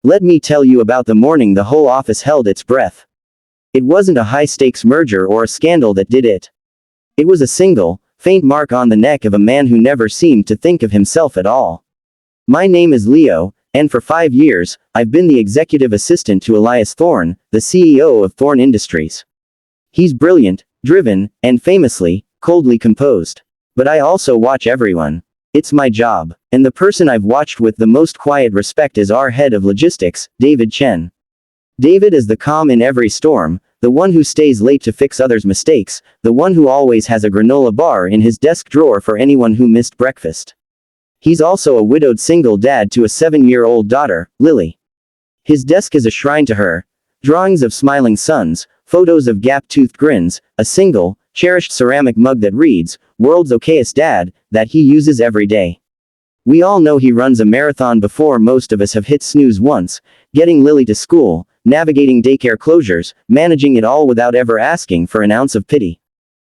Let me tell you about the morning the whole office held its breath. It wasn't a high-stakes merger or a scandal that did it. It was a single, faint mark on the neck of a man who never seemed to think of himself at all. My name is Leo, and for 5 years, I've been the executive assistant to Elias Thorne, the CEO of Thorne Industries. He's brilliant, driven, and famously, coldly composed. But I also watch everyone. It's my job. And the person I've watched with the most quiet respect is our head of logistics, David Chen. David is the calm in every storm, the one who stays late to fix others' mistakes, the one who always has a granola bar in his desk drawer for anyone who missed breakfast. He's also a widowed single dad to a 7-year-old daughter, Lily. His desk is a shrine to her. Drawings of smiling sons, photos of gap-toothed grins, a single, cherished ceramic mug that reads, "World's okayest dad," that he uses every day. We all know he runs a marathon before most of us have hit snooze once, getting Lily to school, navigating daycare closures, managing it all without ever asking for an ounce of pity.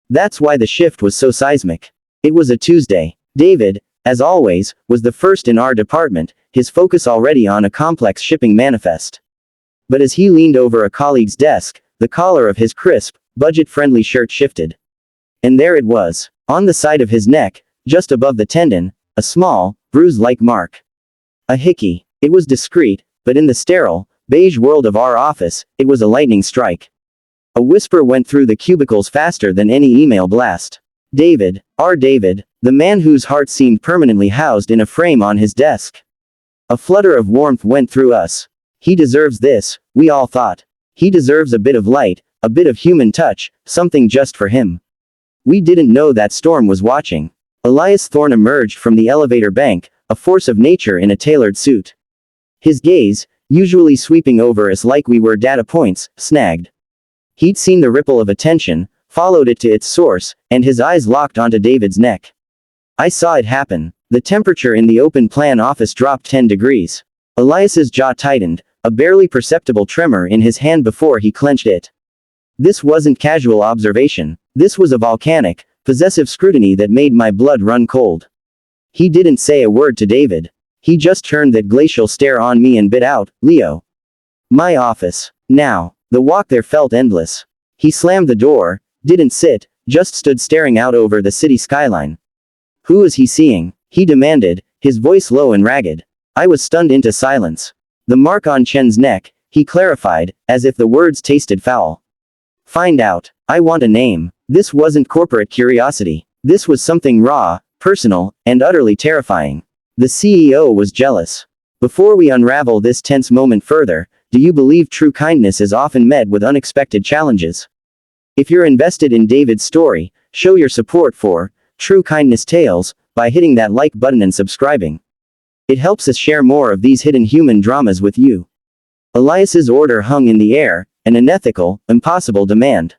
That's why the shift was so seismic. It was a Tuesday. David, as always, was the first in our department, his focus already on a complex shipping manifest. But as he leaned over a colleague's desk, the collar of his crisp, budget-friendly shirt shifted. And there it was, on the side of his neck, just above the tendon, a small, bruise-like mark. A hickey. It was discreet, but in the sterile, beige world of our office, it was a lightning strike. A whisper went through the cubicles faster than any email blast. David, our David, the man whose heart seemed permanently housed in a frame on his desk. A flutter of warmth went through us. He deserves this, we all thought. He deserves a bit of light, a bit of human touch, something just for him. We didn't know that storm was watching. Elias Thorne emerged from the elevator bank, a force of nature in a tailored suit. His gaze, usually sweeping over us like we were data points, snagged. He'd seen the ripple of attention, followed it to its source, and his eyes locked onto David's neck. I saw it happen. The temperature in the open-plan office dropped 10 degrees. Elias's jaw tightened, a barely perceptible tremor in his hand before he clenched it. This wasn't casual observation. This was a volcanic, possessive scrutiny that made my blood run cold. He didn't say a word to David. He just turned that glacial stare on me and bit out, "Leo." My office. Now. The walk there felt endless. He slammed the door, didn't sit, just stood staring out over the city skyline. Who is he seeing? He demanded, his voice low and ragged. I was stunned into silence. The mark on Chen's neck, he clarified, as if the words tasted foul. Find out. I want a name. This wasn't corporate curiosity. This was something raw, personal, and utterly terrifying. The CEO was jealous. Before we unravel this tense moment further, do you believe true kindness is often met with unexpected challenges? If you're invested in David's story, show your support for True Kindness Tales by hitting that like button and subscribing. It helps us share more of these hidden human dramas with you. Elias's order hung in the air, an unethical, impossible demand.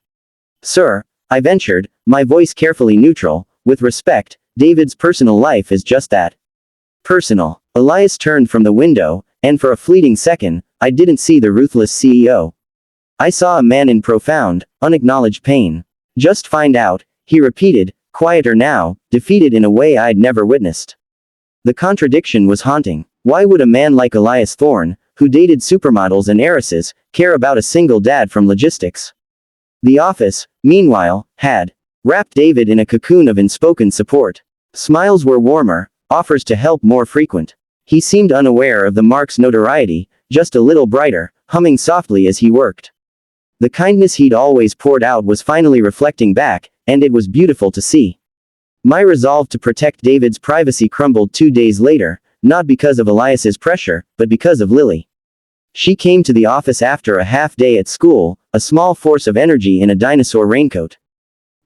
Sir, I ventured, my voice carefully neutral, with respect, David's personal life is just that. Personal. Elias turned from the window, and for a fleeting second, I didn't see the ruthless CEO. I saw a man in profound, unacknowledged pain. Just find out, he repeated, quieter now, defeated in a way I'd never witnessed. The contradiction was haunting. Why would a man like Elias Thorne, who dated supermodels and heiresses, care about a single dad from logistics? The office, meanwhile, had wrapped David in a cocoon of unspoken support. Smiles were warmer, offers to help more frequent. He seemed unaware of the mark's notoriety, just a little brighter, humming softly as he worked. The kindness he'd always poured out was finally reflecting back, and it was beautiful to see. My resolve to protect David's privacy crumbled 2 days later, not because of Elias's pressure, but because of Lily. She came to the office after a half day at school, a small force of energy in a dinosaur raincoat.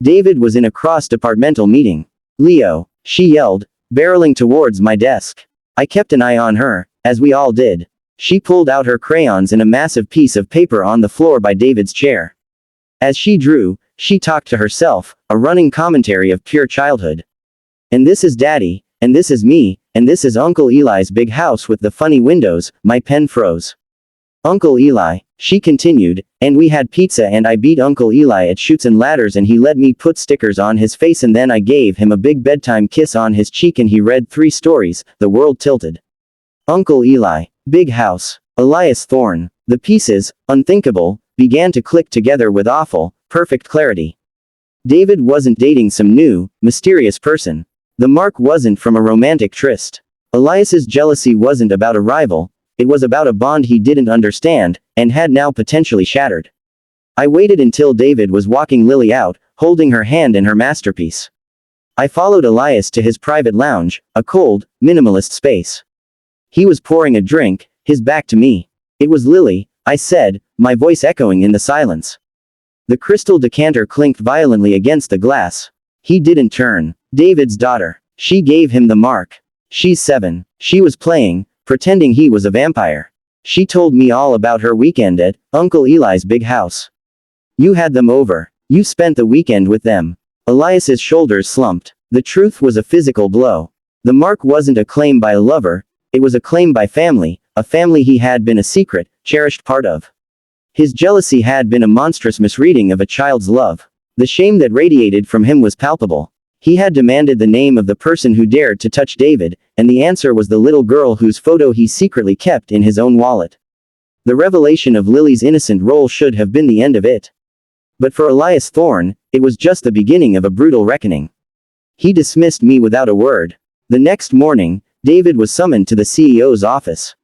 David was in a cross-departmental meeting. "Leo," she yelled, barreling towards my desk. I kept an eye on her, as we all did. She pulled out her crayons and a massive piece of paper on the floor by David's chair. As she drew, she talked to herself, a running commentary of pure childhood. And this is Daddy, and this is me, and this is Uncle Eli's big house with the funny windows. My pen froze. Uncle Eli, she continued, and we had pizza and I beat Uncle Eli at Chutes and Ladders and he let me put stickers on his face and then I gave him a big bedtime kiss on his cheek and he read 3 stories. The world tilted. Uncle Eli. Big house. Elias Thorne. The pieces, unthinkable, began to click together with awful, perfect clarity. David wasn't dating some new, mysterious person. The mark wasn't from a romantic tryst. Elias's jealousy wasn't about a rival, it was about a bond he didn't understand, and had now potentially shattered. I waited until David was walking Lily out, holding her hand in her masterpiece. I followed Elias to his private lounge, a cold, minimalist space. He was pouring a drink, his back to me. It was Lily, I said, my voice echoing in the silence. The crystal decanter clinked violently against the glass. He didn't turn. David's daughter. She gave him the mark. She's 7. She was playing, pretending he was a vampire. She told me all about her weekend at Uncle Eli's big house. You had them over. You spent the weekend with them. Elias's shoulders slumped. The truth was a physical blow. The mark wasn't a claim by a lover, it was a claim by family, a family he had been a secret, cherished part of. His jealousy had been a monstrous misreading of a child's love. The shame that radiated from him was palpable. He had demanded the name of the person who dared to touch David, and the answer was the little girl whose photo he secretly kept in his own wallet. The revelation of Lily's innocent role should have been the end of it. But for Elias Thorne, it was just the beginning of a brutal reckoning. He dismissed me without a word. The next morning, David was summoned to the CEO's office.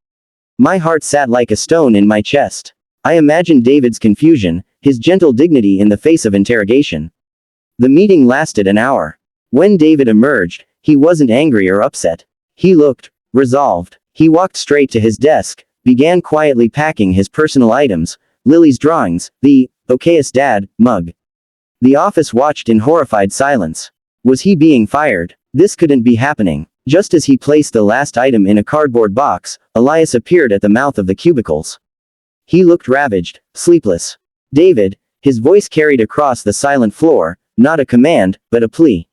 My heart sat like a stone in my chest. I imagined David's confusion, his gentle dignity in the face of interrogation. The meeting lasted an hour. When David emerged, he wasn't angry or upset. He looked resolved. He walked straight to his desk, began quietly packing his personal items, Lily's drawings, the okayest dad mug. The office watched in horrified silence. Was he being fired? This couldn't be happening. Just as he placed the last item in a cardboard box, Elias appeared at the mouth of the cubicles. He looked ravaged, sleepless. David, his voice carried across the silent floor, not a command, but a plea.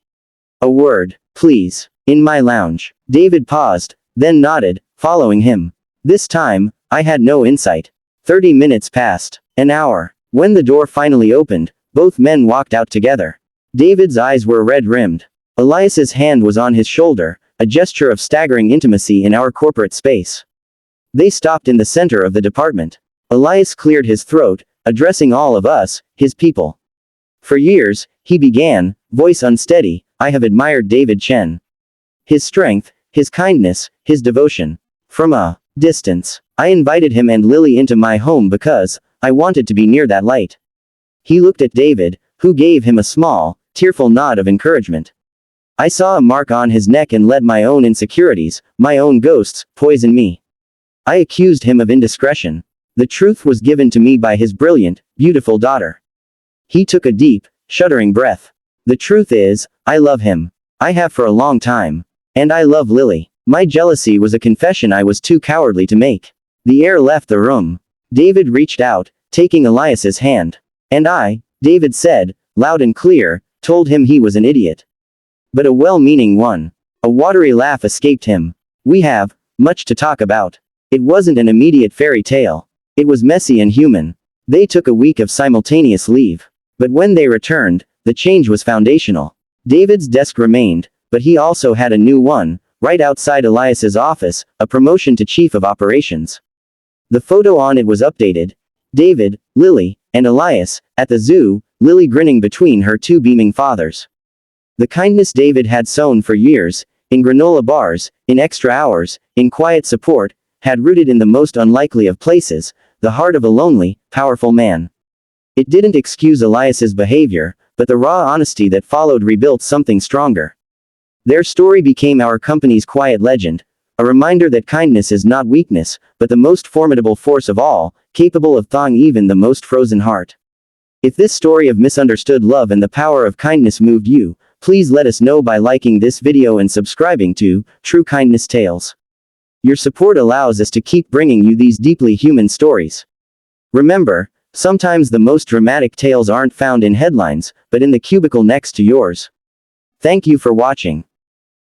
A word, please. In my lounge. David paused, then nodded, following him. This time, I had no insight. 30 minutes passed. An hour. When the door finally opened, both men walked out together. David's eyes were red-rimmed. Elias's hand was on his shoulder, a gesture of staggering intimacy in our corporate space. They stopped in the center of the department. Elias cleared his throat, addressing all of us, his people. For years, he began, voice unsteady, I have admired David Chen. His strength, his kindness, his devotion. From a distance, I invited him and Lily into my home because I wanted to be near that light. He looked at David, who gave him a small, tearful nod of encouragement. I saw a mark on his neck and let my own insecurities, my own ghosts, poison me. I accused him of indiscretion. The truth was given to me by his brilliant, beautiful daughter. He took a deep, shuddering breath. The truth is, I love him. I have for a long time. And I love Lily. My jealousy was a confession I was too cowardly to make. The air left the room. David reached out, taking Elias's hand. And I, David said, loud and clear, told him he was an idiot. But a well-meaning one. A watery laugh escaped him. We have much to talk about. It wasn't an immediate fairy tale. It was messy and human. They took a week of simultaneous leave. But when they returned, the change was foundational. David's desk remained, but he also had a new one, right outside Elias's office, a promotion to chief of operations. The photo on it was updated. David, Lily, and Elias, at the zoo, Lily grinning between her two beaming fathers. The kindness David had sown for years, in granola bars, in extra hours, in quiet support, had rooted in the most unlikely of places, the heart of a lonely, powerful man. It didn't excuse Elias's behavior, but the raw honesty that followed rebuilt something stronger. Their story became our company's quiet legend, a reminder that kindness is not weakness, but the most formidable force of all, capable of thawing even the most frozen heart. If this story of misunderstood love and the power of kindness moved you, please let us know by liking this video and subscribing to True Kindness Tales. Your support allows us to keep bringing you these deeply human stories. Remember, sometimes the most dramatic tales aren't found in headlines, but in the cubicle next to yours. Thank you for watching.